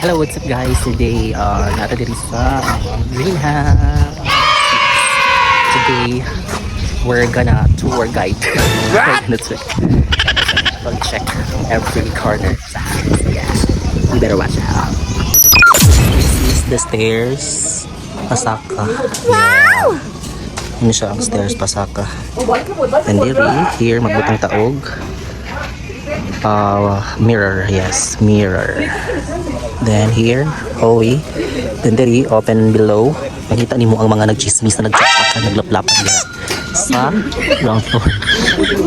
Hello, what's up guys? Today, nata diri sa greenhouse. Today, we're gonna tour guide. We're gonna check every corner. Yeah, you better watch out. This is the stairs. Pasaka. Yeah. Ano siya ang stairs pasaka. And here, magbutang taog. Mirror, yes, mirror. Then here, hallway. Then there, open below. Makita nimo ang mga nagchismis na nagsasakan, naglaplapan nila sa ground floor.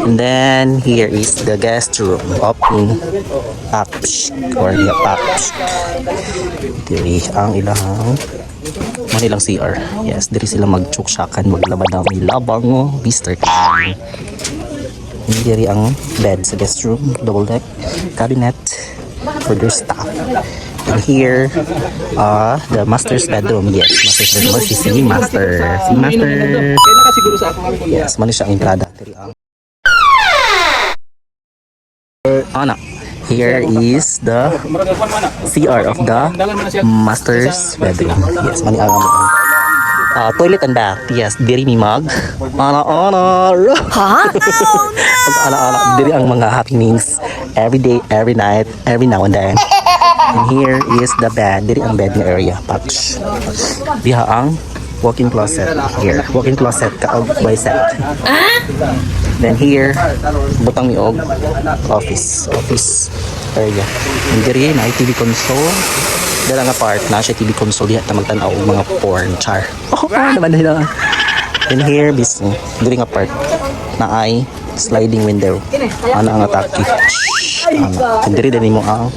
And then here is the guest room. Open up or the up. Diri ang ilang manilang CR. Yes, diri sila magtsuksyakan, maglabad ng ilabang mo, Mr. Kang. Diri ang bed sa guest room, double deck, cabinet for their stuff. And here, the master's bedroom. Yes, master's bedroom. Si master. Si master. Yes, mali siya ang entrada. Ana. Here is the CR of the master's bedroom. Yes, mali ang toilet and bath. Yes, diri mi mag. Ana. Ha? Ala diri ang mga happenings every day, every night, every now and then. And here is the bed. Diri ang bed na area. Patch. Diha ang walk-in closet. Here, walk-in closet kaog by set. Then here, butang mi og office area. And diri na TV console. Dala nga part na siya TV console diha ta magtan-aw og mga porn char. Naman nila. And here business. Diri nga part na ay sliding window. Ana ang atake. And diri din mo ang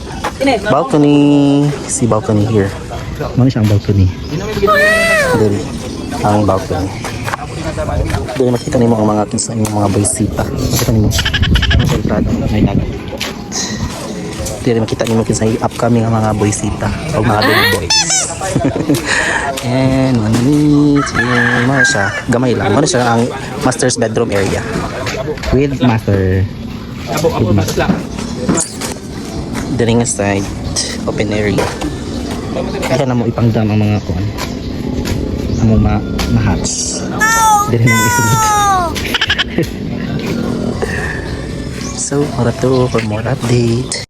balcony. Si balcony here. Ano siya ang balcony? Diri ang balcony. Diri makita nimo ang mga kinsa yung mga boysita. Makita nimo ang entrada may dagat. Diri makita nimo kinsa yung upcoming ang mga boysita o mga baby boys. And ano siya, gamay lang. Ano siya ang master's bedroom area with master. Diri nga side open area. Kaya na mo ipangdam ang mga kuan. Amo ma-hatch. Diri mo isulod. So, para to for more update.